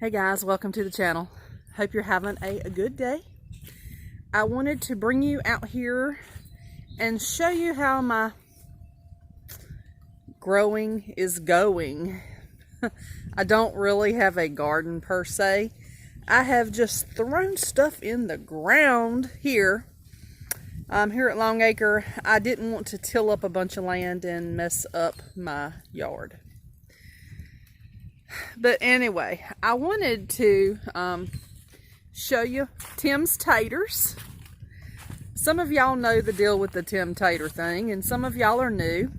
Hey guys, welcome to the channel. Hope you're having a good day. I wanted to bring you out here and show you how my growing is going. I don't really have a garden per se. I have just thrown stuff in the ground here. Here at Long Acre, I didn't want to till up a bunch of land and mess up my yard. But anyway, I wanted to show you Tim's taters. Some of y'all know the deal with the Tim Tater thing, and some of y'all are new.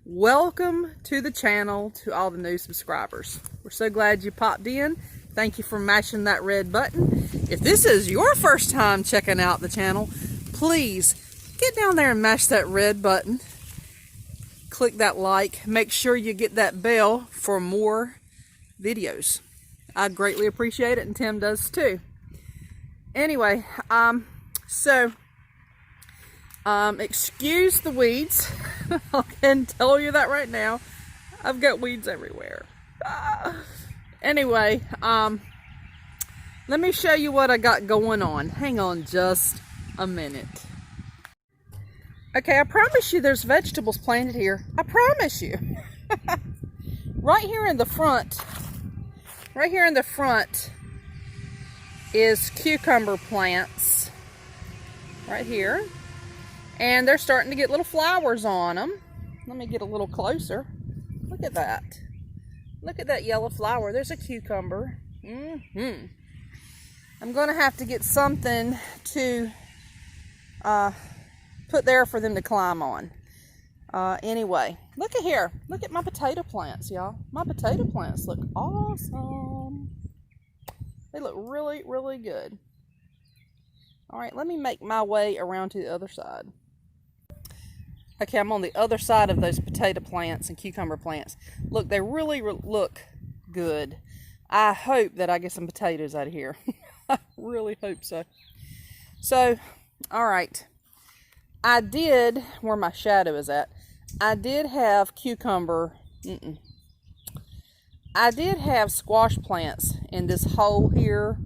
Welcome to the channel to all the new subscribers. We're so glad you popped in. Thank you for mashing that red button. If this is your first time checking out the channel, please get down there and mash that red button. Click that like. Make sure you get that bell for more videos. I greatly appreciate it, and Tim does too. Anyway, excuse the weeds. I can tell you that right now. I've got weeds everywhere. Anyway, let me show you what I got going on. Hang on just a minute. Okay, I promise you there's vegetables planted here. I promise you. Right here in the front is cucumber plants right here, and they're starting to get little flowers on them. Let me get a little closer. Look at that. Look at that yellow flower. There's a cucumber. I'm gonna have to get something to put there for them to climb on. Anyway, look at here. Look at my potato plants, y'all. My potato plants look awesome. They look really, really good. All right, let me make my way around to the other side. Okay, I'm on the other side of those potato plants and cucumber plants. Look, they really look good. I hope that I get some potatoes out of here. I really hope so. So, all right. I did, where my shadow is at, I did have I did have squash plants in this hole here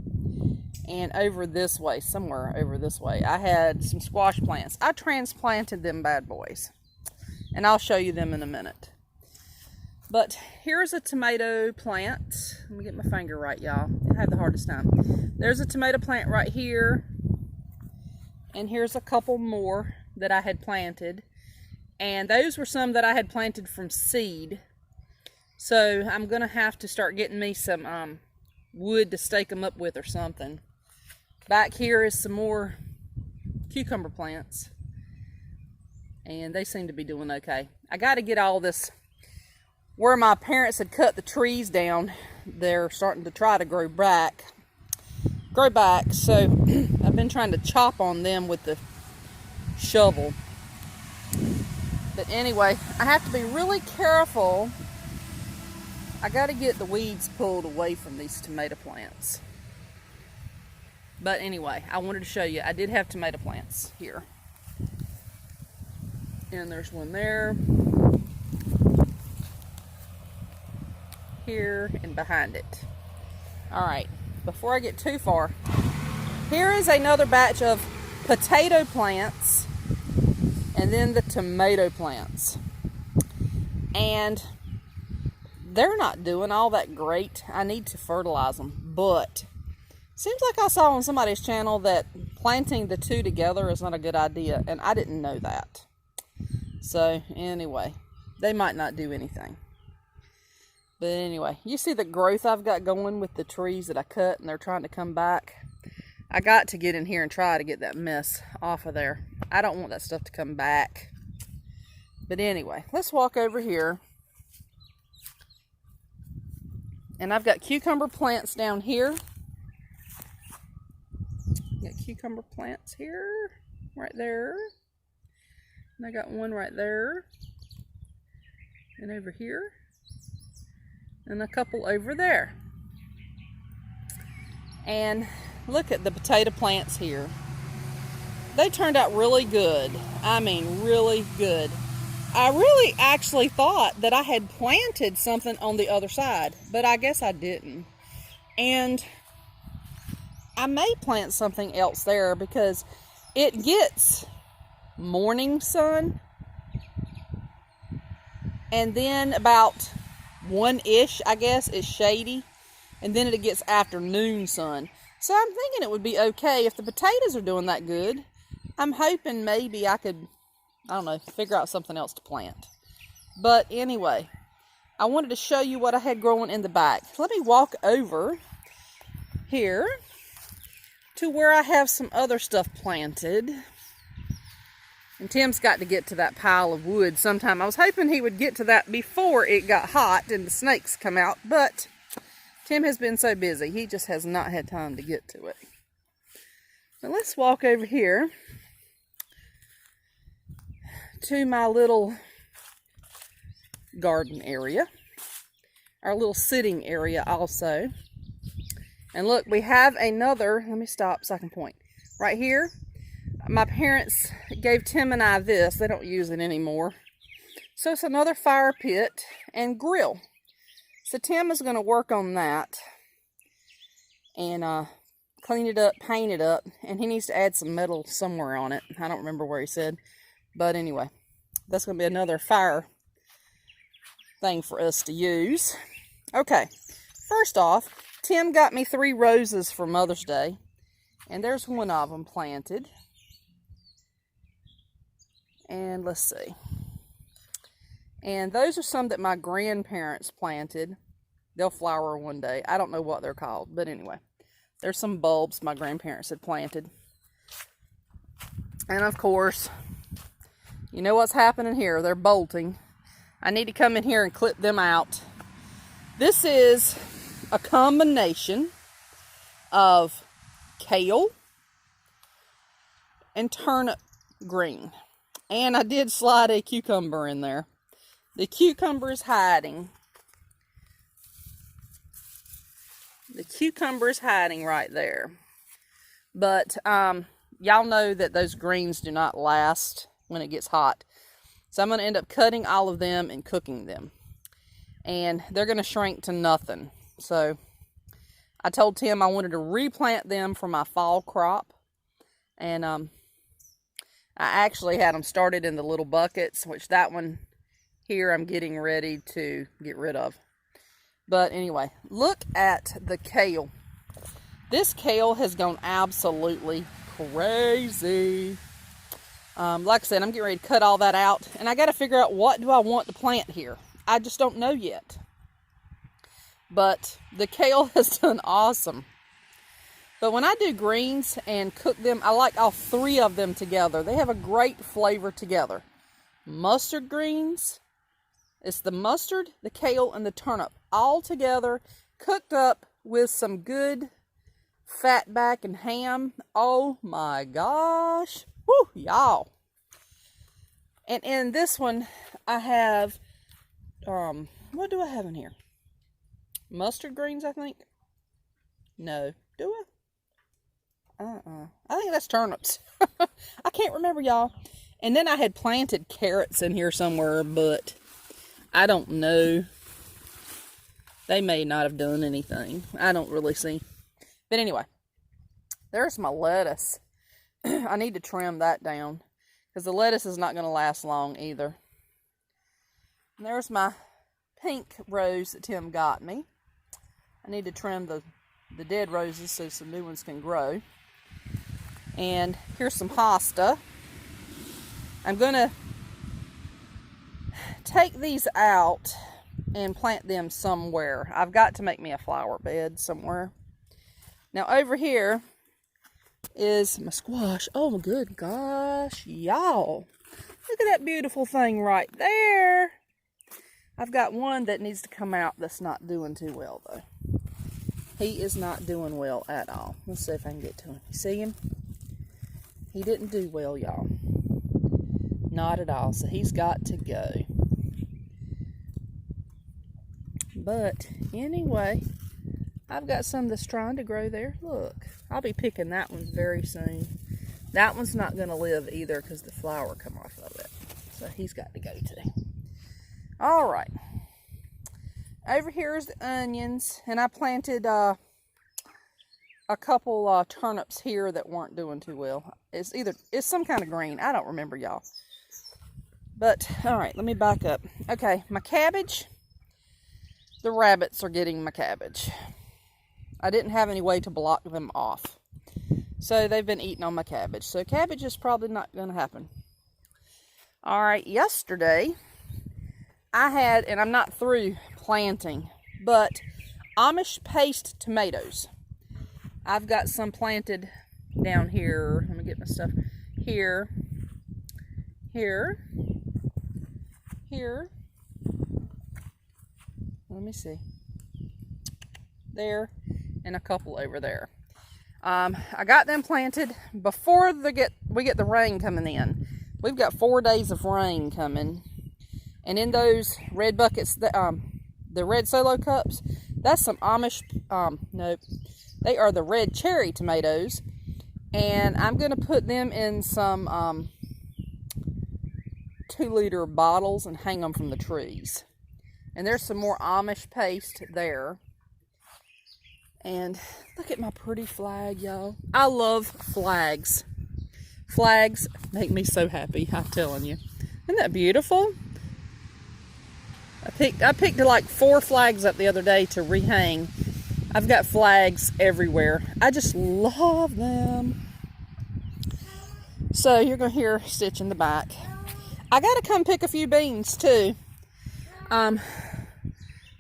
and over this way, somewhere over this way. I had some squash plants. I transplanted them bad boys, and I'll show you them in a minute. But here's a tomato plant. Let me get my finger right, y'all. I have the hardest time. There's a tomato plant right here, and here's a couple more that I had planted. And those were some that I had planted from seed. So I'm going to have to start getting me some wood to stake them up with or something. Back here is some more cucumber plants. And they seem to be doing okay. I got to get all this, where my parents had cut the trees down, they're starting to try to grow back. So I've been trying to chop on them with the shovel. But anyway, I have to be really careful. I got to get the weeds pulled away from these tomato plants. But anyway, I wanted to show you, I did have tomato plants here. And there's one there, here, and behind it. All right, before I get too far, here is another batch of potato plants, and then the tomato plants. And they're not doing all that great. I need to fertilize them, but seems like I saw on somebody's channel that planting the two together is not a good idea, and I didn't know that. So anyway, they might not do anything. But anyway, you see the growth I've got going with the trees that I cut, and they're trying to come back. I got to get in here and try to get that mess off of there. I don't want that stuff to come back. But anyway, let's walk over here. And I've got cucumber plants down here. Got cucumber plants here, right there. And I got one right there. And over here. And a couple over there. And look at the potato plants here. They turned out really good. I mean, really good. I really actually thought that I had planted something on the other side, but I guess I didn't. And I may plant something else there because it gets morning sun, and then about 1-ish, I guess, it's shady, and then it gets afternoon sun. So I'm thinking it would be okay if the potatoes are doing that good. I'm hoping maybe I could, I don't know, figure out something else to plant. But anyway, I wanted to show you what I had growing in the back. Let me walk over here to where I have some other stuff planted. And Tim's got to get to that pile of wood sometime. I was hoping he would get to that before it got hot and the snakes come out, but Tim has been so busy, he just has not had time to get to it. Now let's walk over here to my little garden area, our little sitting area also. And look, we have another, let me stop so I can point. Right here, my parents gave Tim and I this. They don't use it anymore. So it's another fire pit and grill. So Tim is going to work on that and clean it up, paint it up, and he needs to add some metal somewhere on it. I don't remember where he said. But anyway, that's going to be another fire thing for us to use. Okay, first off, Tim got me 3 roses for Mother's Day, and there's one of them planted. And let's see. And those are some that my grandparents planted. They'll flower one day. I don't know what they're called, but anyway. There's some bulbs my grandparents had planted. And of course, you know what's happening here. They're bolting. I need to come in here and clip them out. This is a combination of kale and turnip green. And I did slide a cucumber in there. The cucumber is hiding. The cucumber is hiding right there. But y'all know that those greens do not last when it gets hot. So I'm going to end up cutting all of them and cooking them. And they're going to shrink to nothing. So I told Tim I wanted to replant them for my fall crop. And I actually had them started in the little buckets, which that one here I'm getting ready to get rid of. But anyway, look at the kale. This kale has gone absolutely crazy. Like I said, I'm getting ready to cut all that out. And I got to figure out what do I want to plant here. I just don't know yet. But the kale has done awesome. But when I do greens and cook them, I like all 3 of them together. They have a great flavor together. Mustard greens. It's the mustard, the kale, and the turnip all together, cooked up with some good fat back and ham. Oh my gosh. Woo, y'all. And in this one, I have, what do I have in here? Mustard greens, I think. No. Do I? I think that's turnips. I can't remember, y'all. And then I had planted carrots in here somewhere, but I don't know. They may not have done anything. I don't really see. But anyway, there's my lettuce. I need to trim that down because the lettuce is not going to last long either. And there's my pink rose that Tim got me. I need to trim the dead roses so some new ones can grow. And here's some hosta. I'm going to take these out and plant them somewhere. I've got to make me a flower bed somewhere. Now over here is my squash. Oh my good gosh, y'all. Look at that beautiful thing right there. I've got one that needs to come out that's not doing too well though. He is not doing well at all. Let's see if I can get to him. You see him? He didn't do well, y'all. Not at all. So he's got to go. But anyway, I've got some that's trying to grow there. Look, I'll be picking that one very soon. That one's not going to live either because the flower come off of it. So he's got to go too. All right. Over here is the onions. And I planted a couple turnips here that weren't doing too well. It's some kind of green. I don't remember, y'all. But, all right, let me back up. Okay, my cabbage, the rabbits are getting my cabbage. I didn't have any way to block them off. So they've been eating on my cabbage. So cabbage is probably not going to happen. All right, yesterday, I had, and I'm not through planting, but Amish paste tomatoes. I've got some planted down here. Let me get my stuff. Here. Let me see. There, and a couple over there. I got them planted before we get the rain coming in. We've got 4 days of rain coming, and in those red buckets, the red solo cups, that's some Amish. Nope, they are the red cherry tomatoes, and I'm gonna put them in some 2-liter bottles and hang them from the trees. And there's some more Amish paste there. And look at my pretty flag, y'all. I love flags. Flags make me so happy, I'm telling you. Isn't that beautiful? I picked like 4 flags up the other day to rehang. I've got flags everywhere. I just love them. So you're going to hear Stitch in the back. I got to come pick a few beans too.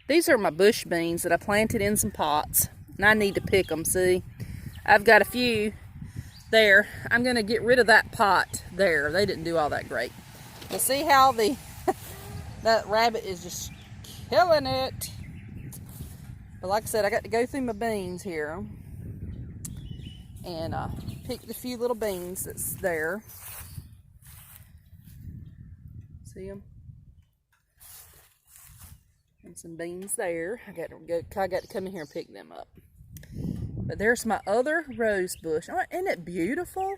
These are my bush beans that I planted in some pots. And I need to pick them, see? I've got a few there. I'm going to get rid of that pot there. They didn't do all that great. You see how that rabbit is just killing it. But like I said, I got to go through my beans here. And pick the few little beans that's there. See them? And some beans there. I got to come in here and pick them up. But there's my other rose bush. Oh, isn't it beautiful?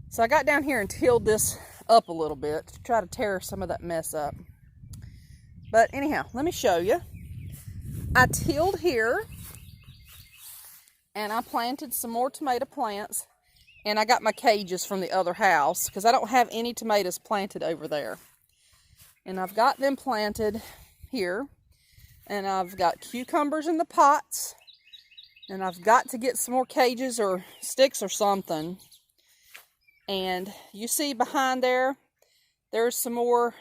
So I got down here and tilled this up a little bit to try to tear some of that mess up. But anyhow, let me show you. I tilled here and I planted some more tomato plants, and I got my cages from the other house because I don't have any tomatoes planted over there. And I've got them planted here. And I've got cucumbers in the pots. And I've got to get some more cages or sticks or something. And you see behind there, there's some more.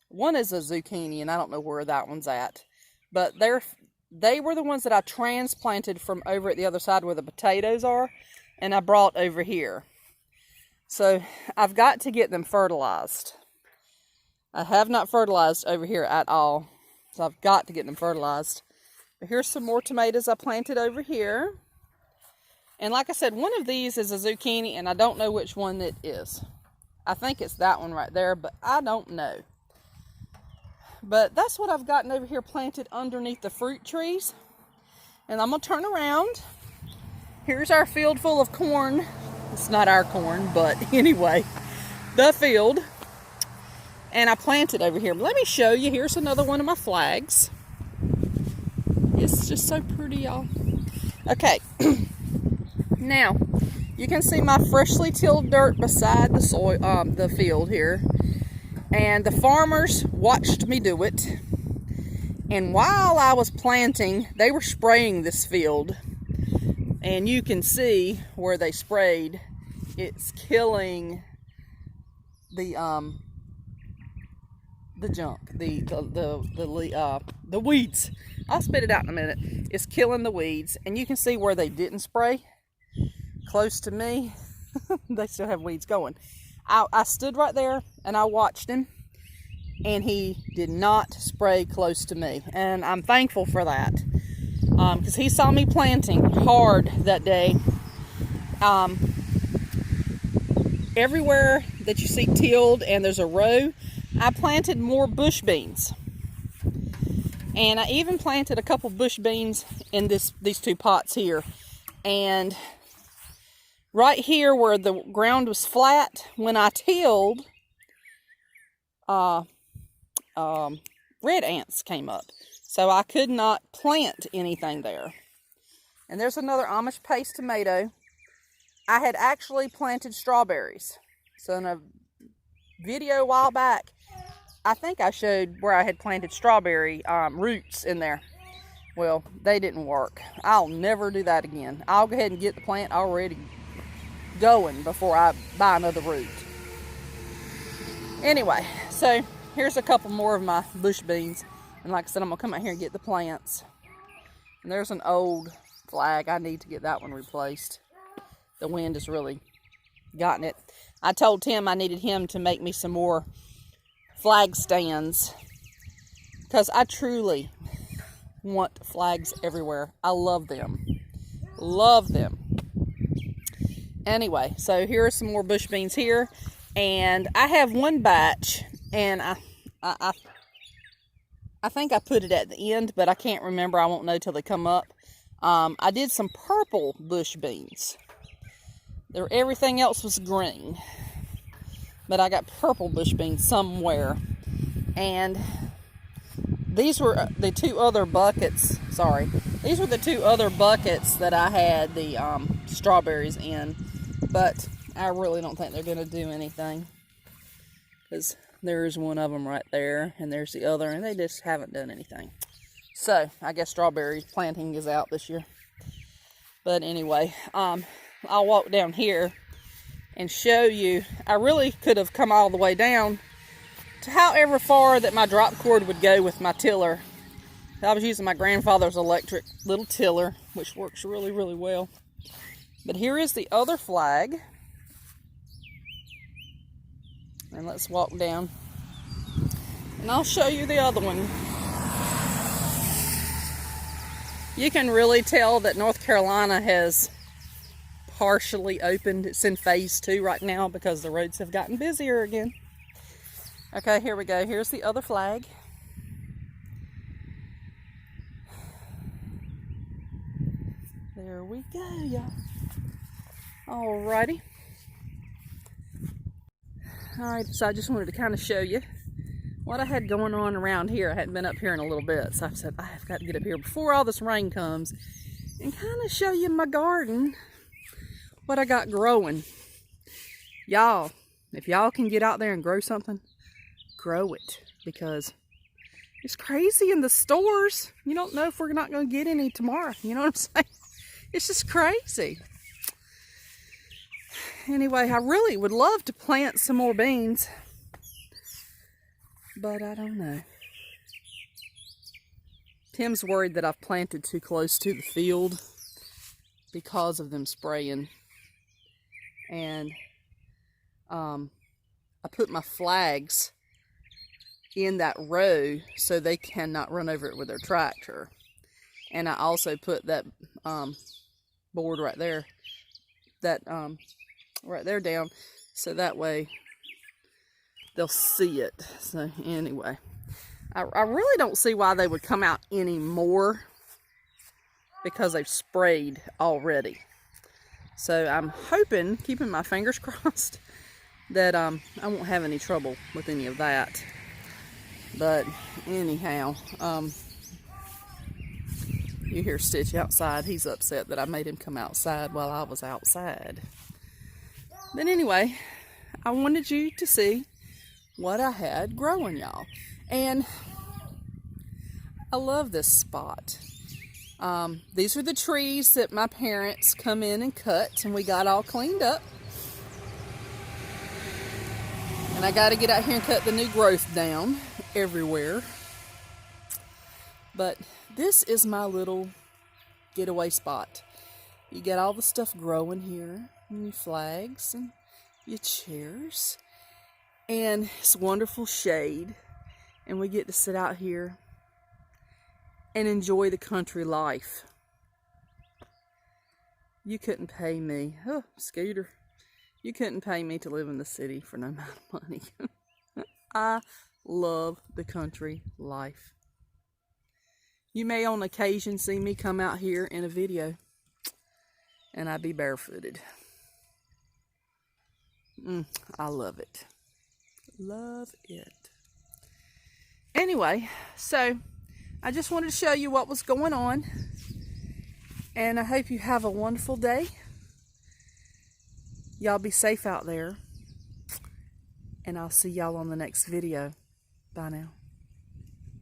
One is a zucchini, and I don't know where that one's at. But they were the ones that I transplanted from over at the other side where the potatoes are. And I brought over here. So I've got to get them fertilized. I have not fertilized over here at all. So I've got to get them fertilized. But here's some more tomatoes I planted over here. And like I said, one of these is a zucchini, and I don't know which one it is. I think it's that one right there, but I don't know. But that's what I've gotten over here planted underneath the fruit trees. And I'm going to turn around. Here's our field full of corn. It's not our corn, but anyway, the field. And I planted over here. But let me show you. Here's another one of my flags. It's just so pretty, y'all. Okay. Now, you can see my freshly tilled dirt beside the soil, the field here. And the farmers watched me do it. And while I was planting, they were spraying this field. And you can see where they sprayed. It's killing the junk, the weeds. I'll spit it out in a minute. It's killing the weeds, and you can see where they didn't spray. Close to me, they still have weeds going. I stood right there and I watched him, and he did not spray close to me, and I'm thankful for that, because he saw me planting hard that day. Everywhere that you see tilled and there's a row, I planted more bush beans. And I even planted a couple bush beans in these 2 pots here. And right here where the ground was flat, when I tilled, red ants came up. So I could not plant anything there. And there's another Amish paste tomato. I had actually planted strawberries. So in a video a while back, I think I showed where I had planted strawberry roots in there. Well, they didn't work. I'll never do that again. I'll go ahead and get the plant already going before I buy another root. Anyway, so here's a couple more of my bush beans. And like I said, I'm going to come out here and get the plants. And there's an old flag. I need to get that one replaced. The wind has really gotten it. I told Tim I needed him to make me some more flag stands, because I truly want flags everywhere. I love them. Love them. Anyway, so here are some more bush beans here. And I have one batch, and I think I put it at the end, but I can't remember. I won't know till they come up. I did some purple bush beans. Everything else was green, but I got purple bush beans somewhere. And these were the two other buckets. Sorry, these were the two other buckets that I had the strawberries in, but I really don't think they're going to do anything, because there's one of them right there, and there's the other, and they just haven't done anything. So I guess strawberry planting is out this year. But anyway, I'll walk down here and show you. I really could have come all the way down to however far that my drop cord would go with my tiller. I was using my grandfather's electric little tiller, which works really, really well. But here is the other flag. And let's walk down. And I'll show you the other one. You can really tell that North Carolina has partially opened. It's in phase 2 right now because the roads have gotten busier again. Okay, here we go. Here's the other flag. There we go, y'all. Alrighty. Alright, so I just wanted to kind of show you what I had going on around here. I hadn't been up here in a little bit, so I said I have got to get up here before all this rain comes and kind of show you my garden, what I got growing. Y'all, if y'all can get out there and grow something, grow it, because it's crazy in the stores. You don't know if we're not going to get any tomorrow. You know what I'm saying? It's just crazy. Anyway, I really would love to plant some more beans, but I don't know. Tim's worried that I've planted too close to the field because of them spraying. And I put my flags in that row so they cannot run over it with their tractor. And I also put that board right there, right there down, so that way they'll see it. So anyway, I really don't see why they would come out anymore, because they've sprayed already. So I'm hoping, keeping my fingers crossed, that I won't have any trouble with any of that. But anyhow, you hear Stitch outside. He's upset that I made him come outside while I was outside. But anyway, I wanted you to see what I had growing, y'all. And I love this spot. These are the trees that my parents come in and cut, and we got all cleaned up. And I got to get out here and cut the new growth down everywhere. But this is my little getaway spot. You get all the stuff growing here, and your flags and your chairs, and it's wonderful shade, and we get to sit out here and enjoy the country life. You couldn't pay me, Scooter, you couldn't pay me to live in the city for no amount of money. I love the country life. You may on occasion see me come out here in a video, and I'd be barefooted. I love it. Love it. Anyway, so I just wanted to show you what was going on. And I hope you have a wonderful day. Y'all be safe out there. And I'll see y'all on the next video. Bye now.